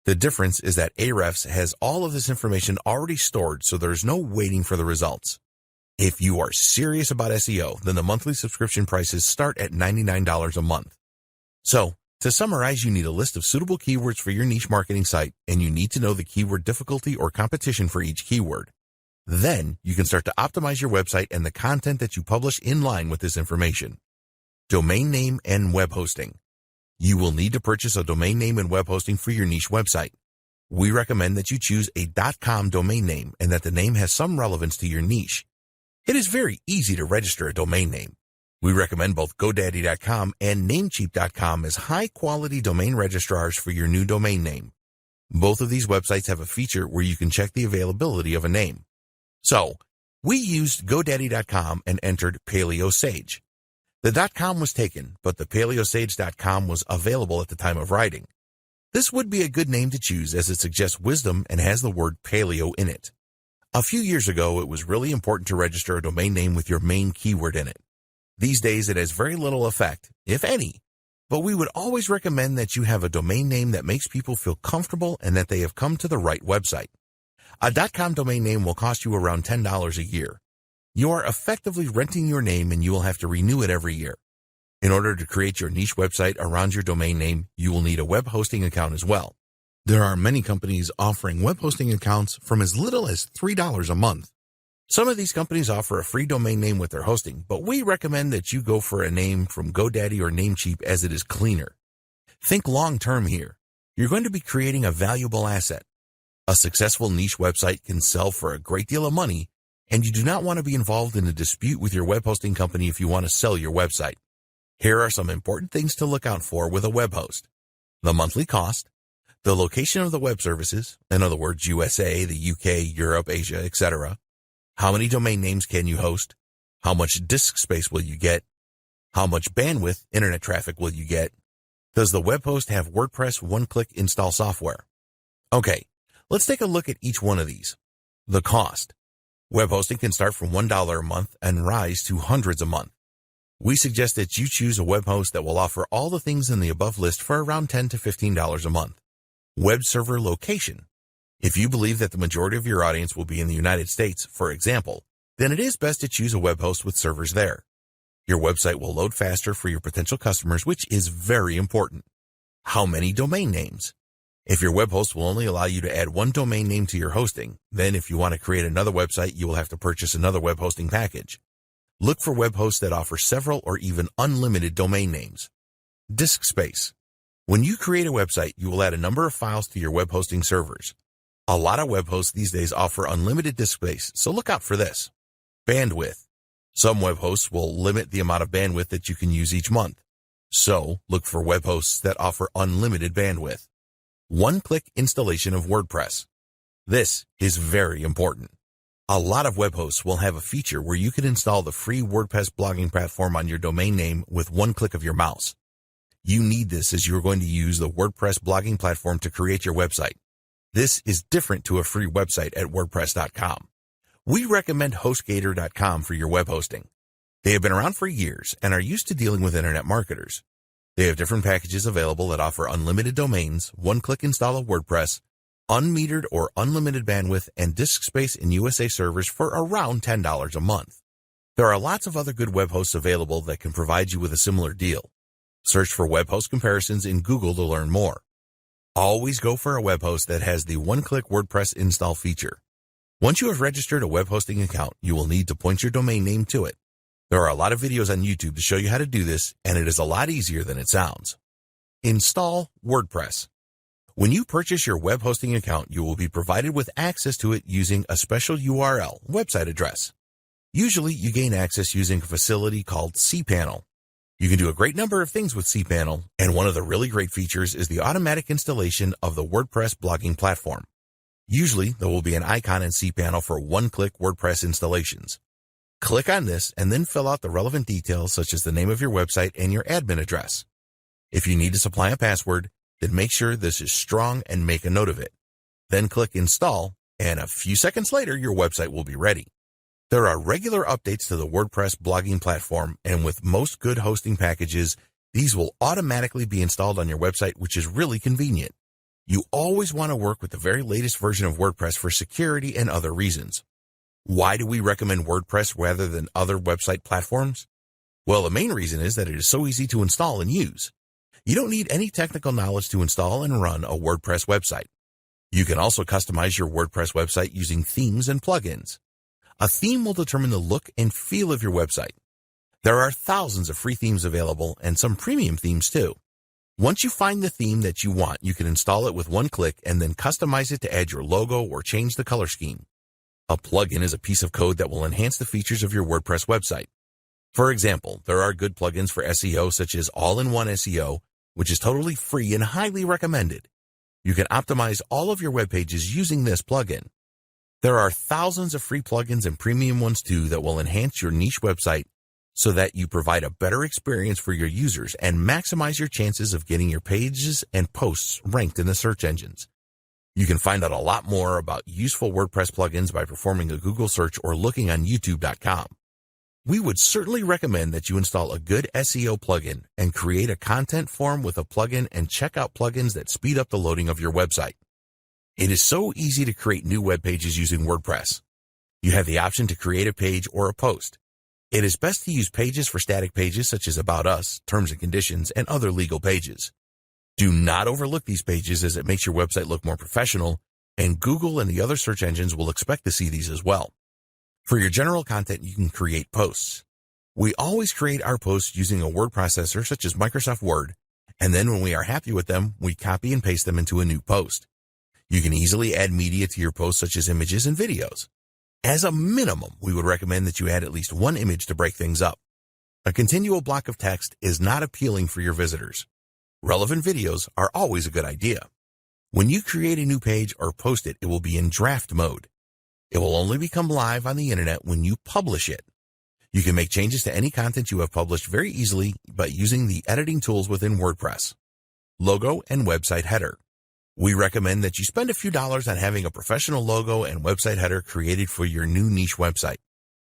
The difference is that Ahrefs has all of this information already stored, so there's no waiting for the results. If you are serious about SEO, then the monthly subscription prices start at $99 a month. So, to summarize, you need a list of suitable keywords for your niche marketing site, and you need to know the keyword difficulty or competition for each keyword. Then, you can start to optimize your website and the content that you publish in line with this information. Domain name and web hosting. You will need to purchase a domain name and web hosting for your niche website. We recommend that you choose a .com domain name and that the name has some relevance to your niche. It is very easy to register a domain name. We recommend both GoDaddy.com and Namecheap.com as high-quality domain registrars for your new domain name. Both of these websites have a feature where you can check the availability of a name. So, we used GoDaddy.com and entered Paleo Sage. The .com was taken, but the PaleoSage.com was available at the time of writing. This would be a good name to choose as it suggests wisdom and has the word paleo in it. A few years ago, it was really important to register a domain name with your main keyword in it. These days, it has very little effect, if any, but we would always recommend that you have a domain name that makes people feel comfortable and that they have come to the right website. A .com domain name will cost you around $10 a year. You are effectively renting your name and you will have to renew it every year. In order to create your niche website around your domain name, you will need a web hosting account as well. There are many companies offering web hosting accounts from as little as $3 a month. Some of these companies offer a free domain name with their hosting, but we recommend that you go for a name from GoDaddy or Namecheap as it is cleaner. Think long-term here. You're going to be creating a valuable asset. A successful niche website can sell for a great deal of money, and you do not want to be involved in a dispute with your web hosting company if you want to sell your website. Here are some important things to look out for with a web host. The monthly cost, the location of the web services, in other words, USA, the UK, Europe, Asia, etc. How many domain names can you host? How much disk space will you get? How much bandwidth, internet traffic will you get? Does the web host have WordPress one-click install software? Okay, let's take a look at each one of these. The cost. Web hosting can start from $1 a month and rise to hundreds a month. We suggest that you choose a web host that will offer all the things in the above list for around $10 to $15 a month. Web server location. If you believe that the majority of your audience will be in the United States, for example, then it is best to choose a web host with servers there. Your website will load faster for your potential customers, which is very important. How many domain names? If your web host will only allow you to add one domain name to your hosting, then if you want to create another website, you will have to purchase another web hosting package. Look for web hosts that offer several or even unlimited domain names. Disk space. When you create a website, you will add a number of files to your web hosting servers. A lot of web hosts these days offer unlimited disk space, so look out for this. Bandwidth. Some web hosts will limit the amount of bandwidth that you can use each month. So, look for web hosts that offer unlimited bandwidth. One-click installation of WordPress. This is very important. A lot of web hosts will have a feature where you can install the free WordPress blogging platform on your domain name with one click of your mouse. You need this as you are going to use the WordPress blogging platform to create your website. This is different to a free website at WordPress.com. We recommend HostGator.com for your web hosting. They have been around for years and are used to dealing with internet marketers. They have different packages available that offer unlimited domains, one-click install of WordPress, unmetered or unlimited bandwidth, and disk space in USA servers for around $10 a month. There are lots of other good web hosts available that can provide you with a similar deal. Search for web host comparisons in Google to learn more. Always go for a web host that has the one-click WordPress install feature. Once you have registered a web hosting account, you will need to point your domain name to it. There are a lot of videos on YouTube to show you how to do this, and it is a lot easier than it sounds. Install WordPress. When you purchase your web hosting account, you will be provided with access to it using a special URL, website address. Usually, you gain access using a facility called cPanel. You can do a great number of things with cPanel, and one of the really great features is the automatic installation of the WordPress blogging platform. Usually, there will be an icon in cPanel for one-click WordPress installations. Click on this and then fill out the relevant details such as the name of your website and your admin address. If you need to supply a password, then make sure this is strong and make a note of it. Then click Install, and a few seconds later, your website will be ready. There are regular updates to the WordPress blogging platform, and with most good hosting packages, these will automatically be installed on your website, which is really convenient. You always want to work with the very latest version of WordPress for security and other reasons. Why do we recommend WordPress rather than other website platforms? Well, the main reason is that it is so easy to install and use. You don't need any technical knowledge to install and run a WordPress website. You can also customize your WordPress website using themes and plugins. A theme will determine the look and feel of your website. There are thousands of free themes available and some premium themes too. Once you find the theme that you want, you can install it with one click and then customize it to add your logo or change the color scheme. A plugin is a piece of code that will enhance the features of your WordPress website. For example, there are good plugins for SEO such as All-in-One SEO, which is totally free and highly recommended. You can optimize all of your web pages using this plugin. There are thousands of free plugins and premium ones too that will enhance your niche website so that you provide a better experience for your users and maximize your chances of getting your pages and posts ranked in the search engines. You can find out a lot more about useful WordPress plugins by performing a Google search or looking on youtube.com. We would certainly recommend that you install a good SEO plugin and create a content form with a plugin and check out plugins that speed up the loading of your website. It is so easy to create new web pages using WordPress. You have the option to create a page or a post. It is best to use pages for static pages such as About Us, Terms and Conditions, and other legal pages. Do not overlook these pages as it makes your website look more professional, and Google and the other search engines will expect to see these as well. For your general content, you can create posts. We always create our posts using a word processor such as Microsoft Word, and then when we are happy with them, we copy and paste them into a new post. You can easily add media to your posts such as images and videos. As a minimum, we would recommend that you add at least one image to break things up. A continual block of text is not appealing for your visitors. Relevant videos are always a good idea. When you create a new page or post it, it will be in draft mode. It will only become live on the internet when you publish it. You can make changes to any content you have published very easily by using the editing tools within WordPress. Logo and website header. We recommend that you spend a few dollars on having a professional logo and website header created for your new niche website.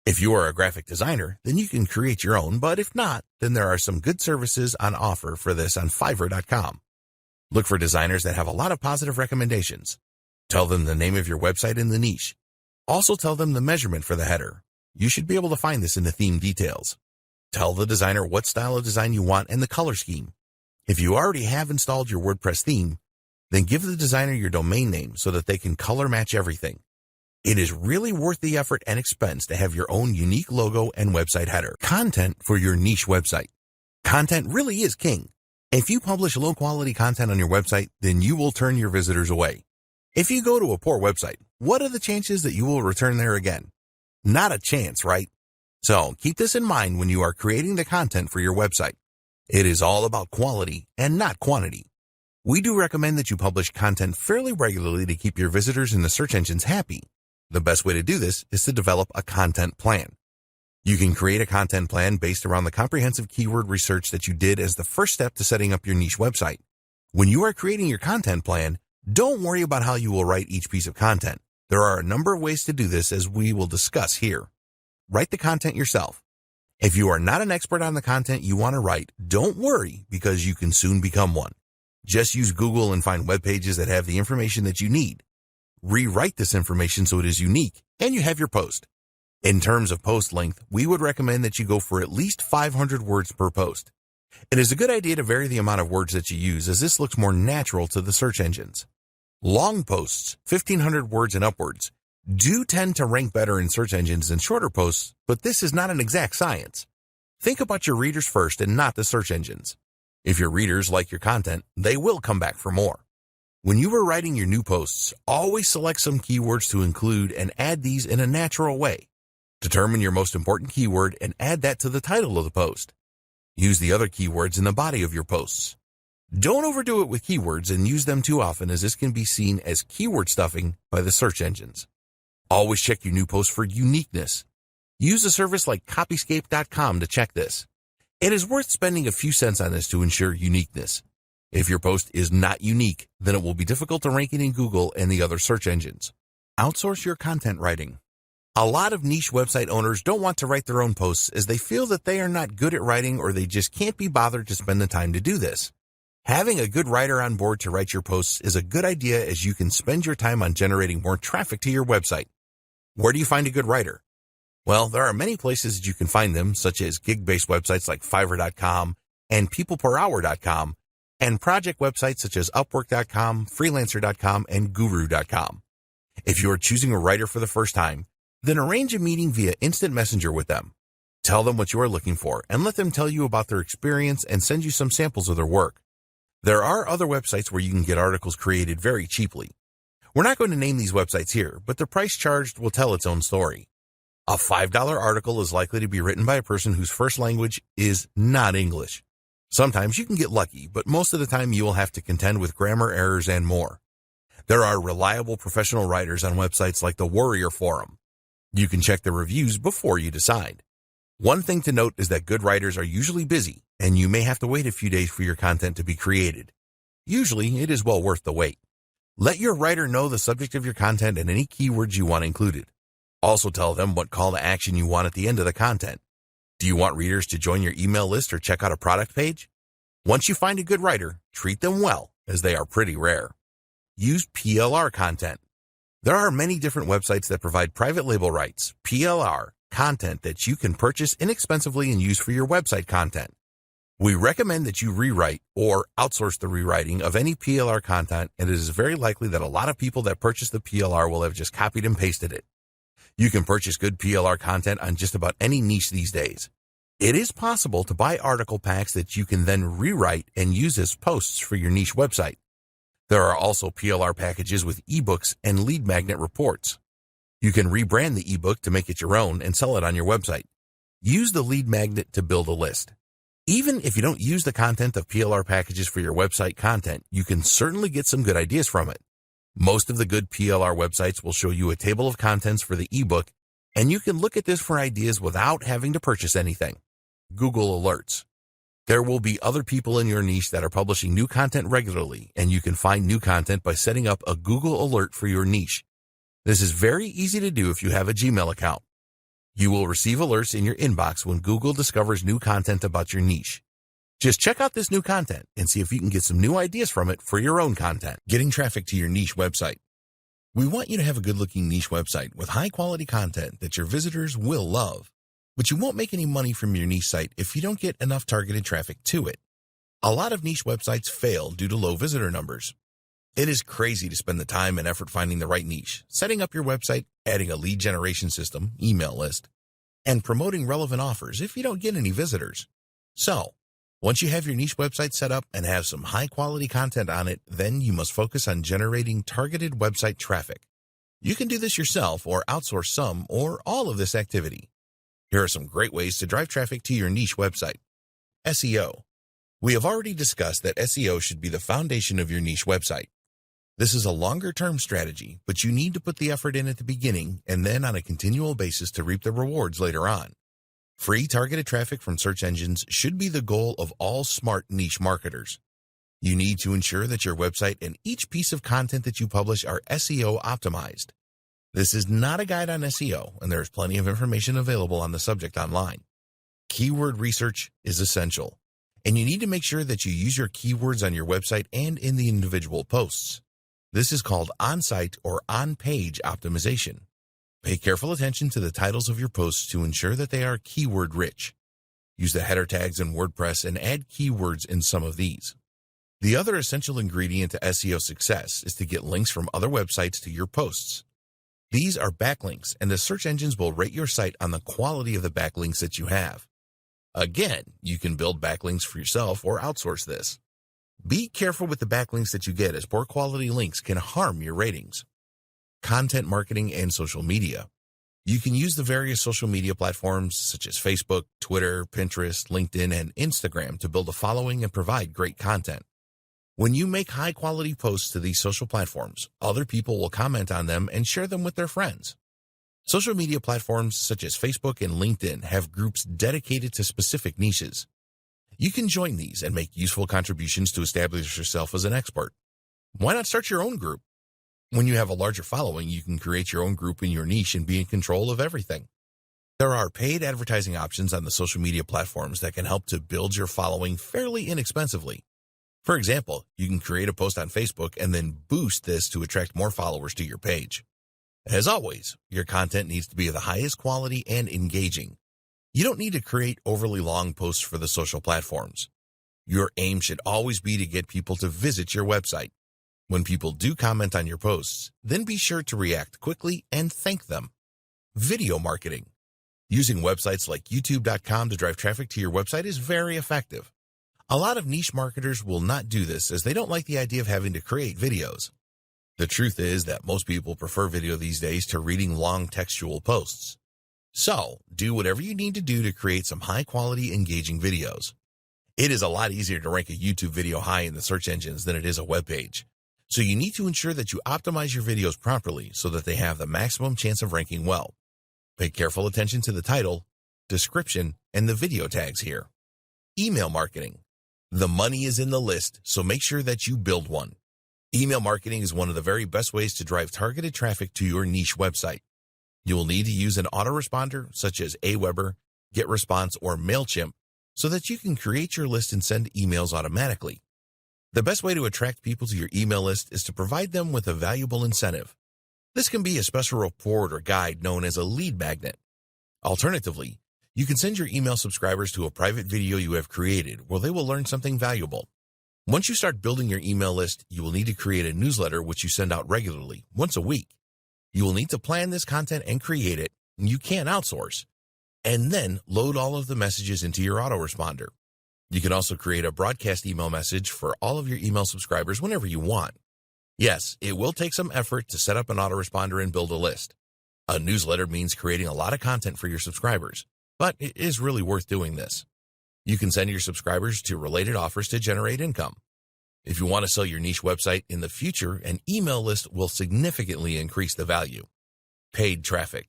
If you are a graphic designer, then you can create your own, but if not, then there are some good services on offer for this on Fiverr.com. Look for designers that have a lot of positive recommendations. Tell them the name of your website and the niche. Also tell them the measurement for the header. You should be able to find this in the theme details. Tell the designer what style of design you want and the color scheme. If you already have installed your WordPress theme, then give the designer your domain name so that they can color match everything. It is really worth the effort and expense to have your own unique logo and website header. Content for your niche website. Content really is king. If you publish low-quality content on your website, then you will turn your visitors away. If you go to a poor website, what are the chances that you will return there again? Not a chance, right? So keep this in mind when you are creating the content for your website. It is all about quality and not quantity. We do recommend that you publish content fairly regularly to keep your visitors in the search engines happy. The best way to do this is to develop a content plan. You can create a content plan based around the comprehensive keyword research that you did as the first step to setting up your niche website. When you are creating your content plan, don't worry about how you will write each piece of content. There are a number of ways to do this as we will discuss here. Write the content yourself. If you are not an expert on the content you want to write, don't worry because you can soon become one. Just use Google and find web pages that have the information that you need. Rewrite this information so it is unique, and you have your post. In terms of post length, we would recommend that you go for at least 500 words per post. It is a good idea to vary the amount of words that you use as this looks more natural to the search engines. Long posts, 1,500 words and upwards, do tend to rank better in search engines than shorter posts, but this is not an exact science. Think about your readers first and not the search engines. If your readers like your content, they will come back for more. When you are writing your new posts, always select some keywords to include and add these in a natural way. Determine your most important keyword and add that to the title of the post. Use the other keywords in the body of your posts. Don't overdo it with keywords and use them too often, as this can be seen as keyword stuffing by the search engines. Always check your new posts for uniqueness. Use a service like copyscape.com to check this. It is worth spending a few cents on this to ensure uniqueness. If your post is not unique, then it will be difficult to rank it in Google and the other search engines. Outsource your content writing. A lot of niche website owners don't want to write their own posts as they feel that they are not good at writing, or they just can't be bothered to spend the time to do this. Having a good writer on board to write your posts is a good idea, as you can spend your time on generating more traffic to your website. Where do you find a good writer? Well, there are many places that you can find them, such as gig-based websites like Fiverr.com and peopleperhour.com, and project websites such as Upwork.com, Freelancer.com, and Guru.com. If you are choosing a writer for the first time, then arrange a meeting via instant messenger with them. Tell them what you are looking for and let them tell you about their experience and send you some samples of their work. There are other websites where you can get articles created very cheaply. We're not going to name these websites here, but the price charged will tell its own story. A $5 article is likely to be written by a person whose first language is not English. Sometimes you can get lucky, but most of the time you will have to contend with grammar errors and more. There are reliable professional writers on websites like the Warrior Forum. You can check the reviews before you decide. One thing to note is that good writers are usually busy, and you may have to wait a few days for your content to be created. Usually, it is well worth the wait. Let your writer know the subject of your content and any keywords you want included. Also tell them what call to action you want at the end of the content. Do you want readers to join your email list or check out a product page? Once you find a good writer, treat them well, as they are pretty rare. Use PLR content. There are many different websites that provide private label rights, PLR, content that you can purchase inexpensively and use for your website content. We recommend that you rewrite or outsource the rewriting of any PLR content, and it is very likely that a lot of people that purchase the PLR will have just copied and pasted it. You can purchase good PLR content on just about any niche these days. It is possible to buy article packs that you can then rewrite and use as posts for your niche website. There are also PLR packages with ebooks and lead magnet reports. You can rebrand the ebook to make it your own and sell it on your website. Use the lead magnet to build a list. Even if you don't use the content of PLR packages for your website content, you can certainly get some good ideas from it. Most of the good PLR websites will show you a table of contents for the ebook, and you can look at this for ideas without having to purchase anything. Google Alerts. There will be other people in your niche that are publishing new content regularly, and you can find new content by setting up a Google Alert for your niche. This is very easy to do if you have a Gmail account. You will receive alerts in your inbox when Google discovers new content about your niche. Just check out this new content and see if you can get some new ideas from it for your own content. Getting traffic to your niche website. We want you to have a good-looking niche website with high-quality content that your visitors will love. But you won't make any money from your niche site if you don't get enough targeted traffic to it. A lot of niche websites fail due to low visitor numbers. It is crazy to spend the time and effort finding the right niche, setting up your website, adding a lead generation system, email list, and promoting relevant offers if you don't get any visitors. So, once you have your niche website set up and have some high-quality content on it, then you must focus on generating targeted website traffic. You can do this yourself or outsource some or all of this activity. Here are some great ways to drive traffic to your niche website. SEO. We have already discussed that SEO should be the foundation of your niche website. This is a longer-term strategy, but you need to put the effort in at the beginning and then on a continual basis to reap the rewards later on. Free targeted traffic from search engines should be the goal of all smart niche marketers. You need to ensure that your website and each piece of content that you publish are SEO optimized. This is not a guide on SEO, and there is plenty of information available on the subject online. Keyword research is essential, and you need to make sure that you use your keywords on your website and in the individual posts. This is called on-site or on-page optimization. Pay careful attention to the titles of your posts to ensure that they are keyword-rich. Use the header tags in WordPress and add keywords in some of these. The other essential ingredient to SEO success is to get links from other websites to your posts. These are backlinks, and the search engines will rate your site on the quality of the backlinks that you have. Again, you can build backlinks for yourself or outsource this. Be careful with the backlinks that you get, as poor quality links can harm your ratings. Content marketing and social media. You can use the various social media platforms such as Facebook, Twitter, Pinterest, LinkedIn, and Instagram to build a following and provide great content. When you make high-quality posts to these social platforms, other people will comment on them and share them with their friends. Social media platforms such as Facebook and LinkedIn have groups dedicated to specific niches. You can join these and make useful contributions to establish yourself as an expert. Why not start your own group? When you have a larger following, you can create your own group in your niche and be in control of everything. There are paid advertising options on the social media platforms that can help to build your following fairly inexpensively. For example, you can create a post on Facebook and then boost this to attract more followers to your page. As always, your content needs to be of the highest quality and engaging. You don't need to create overly long posts for the social platforms. Your aim should always be to get people to visit your website. When people do comment on your posts, then be sure to react quickly and thank them. Video marketing. Using websites like YouTube.com to drive traffic to your website is very effective. A lot of niche marketers will not do this as they don't like the idea of having to create videos. The truth is that most people prefer video these days to reading long textual posts. So, do whatever you need to do to create some high-quality, engaging videos. It is a lot easier to rank a YouTube video high in the search engines than it is a web page. So you need to ensure that you optimize your videos properly so that they have the maximum chance of ranking well. Pay careful attention to the title, description, and the video tags here. Email marketing. The money is in the list, so make sure that you build one. Email marketing is one of the very best ways to drive targeted traffic to your niche website. You will need to use an autoresponder such as Aweber, GetResponse, or MailChimp so that you can create your list and send emails automatically. The best way to attract people to your email list is to provide them with a valuable incentive. This can be a special report or guide known as a lead magnet. Alternatively, you can send your email subscribers to a private video you have created where they will learn something valuable. Once you start building your email list, you will need to create a newsletter which you send out regularly, once a week. You will need to plan this content and create it, and you can outsource, and then load all of the messages into your autoresponder. You can also create a broadcast email message for all of your email subscribers whenever you want. Yes, it will take some effort to set up an autoresponder and build a list. A newsletter means creating a lot of content for your subscribers, but it is really worth doing this. You can send your subscribers to related offers to generate income. If you want to sell your niche website in the future, an email list will significantly increase the value. Paid traffic.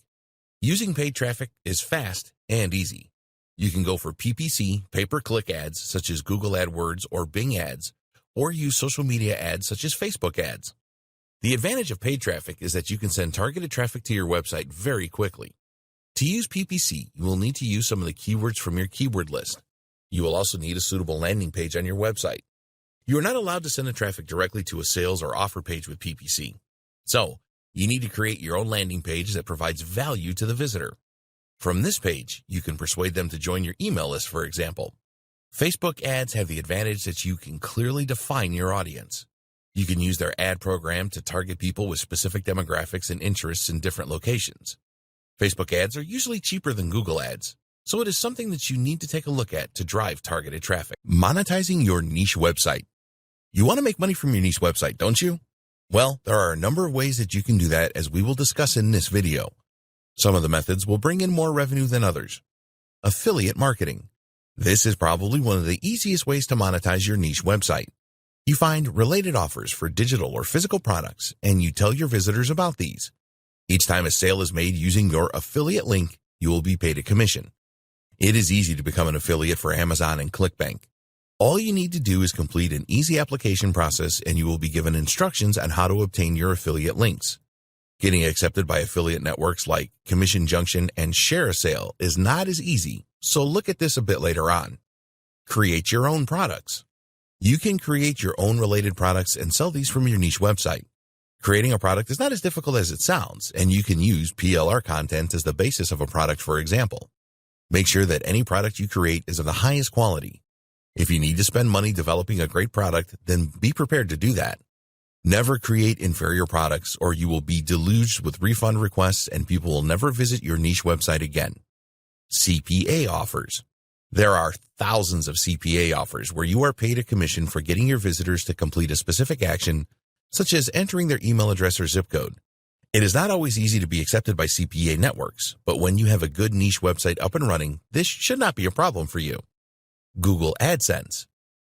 Using paid traffic is fast and easy. You can go for PPC, pay-per-click ads such as Google AdWords or Bing ads, or use social media ads such as Facebook ads. The advantage of paid traffic is that you can send targeted traffic to your website very quickly. To use PPC, you will need to use some of the keywords from your keyword list. You will also need a suitable landing page on your website. You are not allowed to send the traffic directly to a sales or offer page with PPC. So, you need to create your own landing page that provides value to the visitor. From this page, you can persuade them to join your email list, for example. Facebook ads have the advantage that you can clearly define your audience. You can use their ad program to target people with specific demographics and interests in different locations. Facebook ads are usually cheaper than Google ads, so it is something that you need to take a look at to drive targeted traffic. Monetizing your niche website. You want to make money from your niche website, don't you? Well, there are a number of ways that you can do that, as we will discuss in this video. Some of the methods will bring in more revenue than others. Affiliate marketing. This is probably one of the easiest ways to monetize your niche website. You find related offers for digital or physical products, and you tell your visitors about these. Each time a sale is made using your affiliate link, you will be paid a commission. It is easy to become an affiliate for Amazon and ClickBank. All you need to do is complete an easy application process, and you will be given instructions on how to obtain your affiliate links. Getting accepted by affiliate networks like Commission Junction and Share a Sale is not as easy, so look at this a bit later on. Create your own products. You can create your own related products and sell these from your niche website. Creating a product is not as difficult as it sounds, and you can use PLR content as the basis of a product, for example. Make sure that any product you create is of the highest quality. If you need to spend money developing a great product, then be prepared to do that. Never create inferior products, or you will be deluged with refund requests and people will never visit your niche website again. CPA offers. There are thousands of CPA offers where you are paid a commission for getting your visitors to complete a specific action, such as entering their email address or zip code. It is not always easy to be accepted by CPA networks, but when you have a good niche website up and running, this should not be a problem for you. Google AdSense.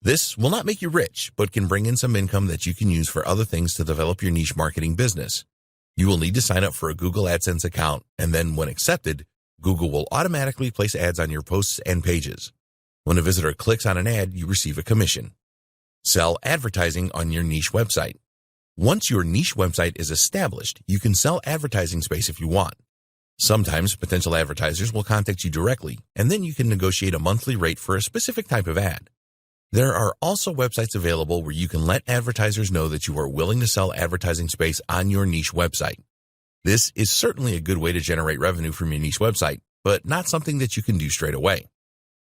This will not make you rich, but can bring in some income that you can use for other things to develop your niche marketing business. You will need to sign up for a Google AdSense account, and then when accepted, Google will automatically place ads on your posts and pages. When a visitor clicks on an ad, you receive a commission. Sell advertising on your niche website. Once your niche website is established, you can sell advertising space if you want. Sometimes potential advertisers will contact you directly, and then you can negotiate a monthly rate for a specific type of ad. There are also websites available where you can let advertisers know that you are willing to sell advertising space on your niche website. This is certainly a good way to generate revenue from your niche website, but not something that you can do straight away.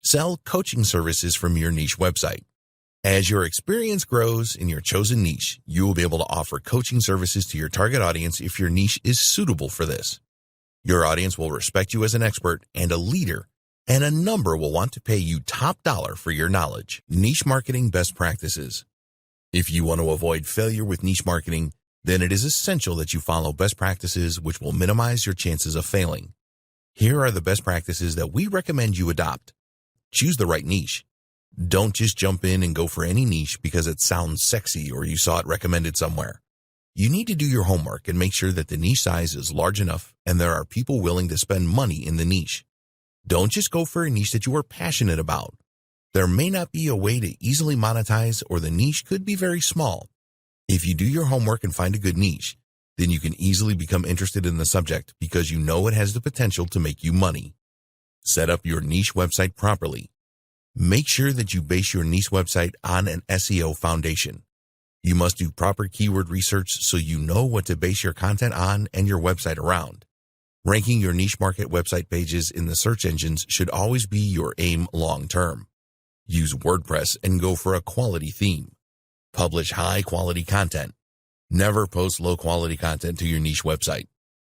Sell coaching services from your niche website. As your experience grows in your chosen niche, you will be able to offer coaching services to your target audience if your niche is suitable for this. Your audience will respect you as an expert and a leader, and a number will want to pay you top dollar for your knowledge. Niche marketing best practices. If you want to avoid failure with niche marketing, then it is essential that you follow best practices which will minimize your chances of failing. Here are the best practices that we recommend you adopt. Choose the right niche. Don't just jump in and go for any niche because it sounds sexy or you saw it recommended somewhere. You need to do your homework and make sure that the niche size is large enough and there are people willing to spend money in the niche. Don't just go for a niche that you are passionate about. There may not be a way to easily monetize, or the niche could be very small. If you do your homework and find a good niche, then you can easily become interested in the subject because you know it has the potential to make you money. Set up your niche website properly. Make sure that you base your niche website on an SEO foundation. You must do proper keyword research so you know what to base your content on and your website around. Ranking your niche market website pages in the search engines should always be your aim long term. Use WordPress and go for a quality theme. Publish high-quality content. Never post low-quality content to your niche website.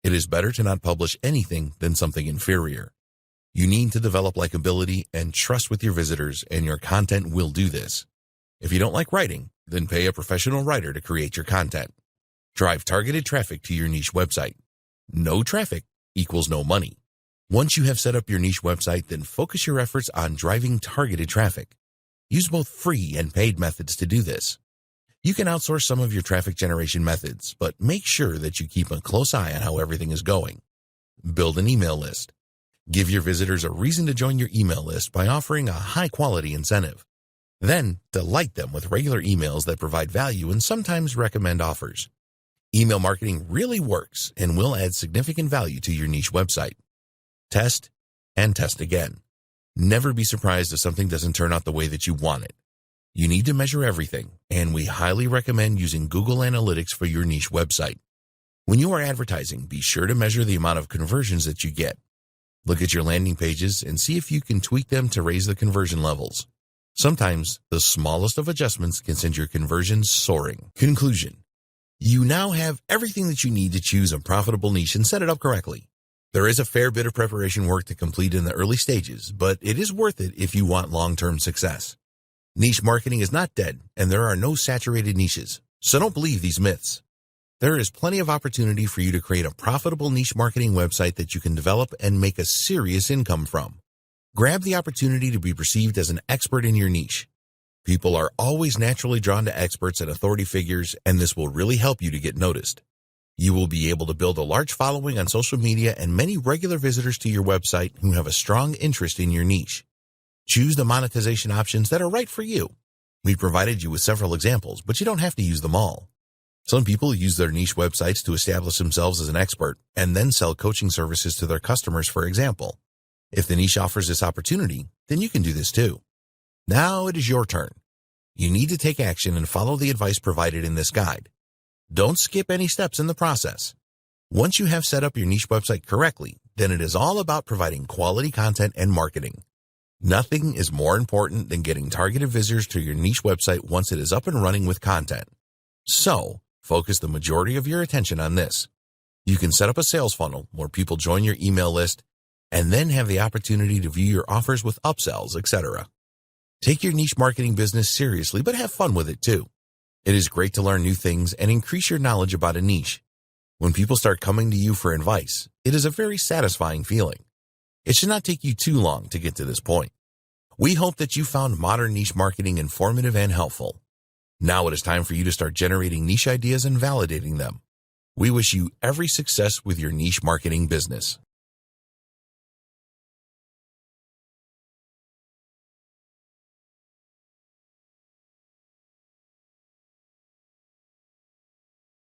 It is better to not publish anything than something inferior. You need to develop likability and trust with your visitors, and your content will do this. If you don't like writing, then pay a professional writer to create your content. Drive targeted traffic to your niche website. No traffic equals no money. Once you have set up your niche website, then focus your efforts on driving targeted traffic. Use both free and paid methods to do this. You can outsource some of your traffic generation methods, but make sure that you keep a close eye on how everything is going. Build an email list. Give your visitors a reason to join your email list by offering a high-quality incentive. Then, delight them with regular emails that provide value and sometimes recommend offers. Email marketing really works and will add significant value to your niche website. Test and test again. Never be surprised if something doesn't turn out the way that you want it. You need to measure everything, and we highly recommend using Google Analytics for your niche website. When you are advertising, be sure to measure the amount of conversions that you get. Look at your landing pages and see if you can tweak them to raise the conversion levels. Sometimes, the smallest of adjustments can send your conversions soaring. Conclusion. You now have everything that you need to choose a profitable niche and set it up correctly. There is a fair bit of preparation work to complete in the early stages, but it is worth it if you want long-term success. Niche marketing is not dead, and there are no saturated niches, so don't believe these myths. There is plenty of opportunity for you to create a profitable niche marketing website that you can develop and make a serious income from. Grab the opportunity to be perceived as an expert in your niche. People are always naturally drawn to experts and authority figures, and this will really help you to get noticed. You will be able to build a large following on social media and many regular visitors to your website who have a strong interest in your niche. Choose the monetization options that are right for you. We provided you with several examples, but you don't have to use them all. Some people use their niche websites to establish themselves as an expert and then sell coaching services to their customers, for example. If the niche offers this opportunity, then you can do this too. Now it is your turn. You need to take action and follow the advice provided in this guide. Don't skip any steps in the process. Once you have set up your niche website correctly, then it is all about providing quality content and marketing. Nothing is more important than getting targeted visitors to your niche website once it is up and running with content. So, focus the majority of your attention on this. You can set up a sales funnel where people join your email list and then have the opportunity to view your offers with upsells, etc. Take your niche marketing business seriously, but have fun with it too. It is great to learn new things and increase your knowledge about a niche. When people start coming to you for advice, it is a very satisfying feeling. It should not take you too long to get to this point. We hope that you found modern niche marketing informative and helpful. Now it is time for you to start generating niche ideas and validating them. We wish you every success with your niche marketing business.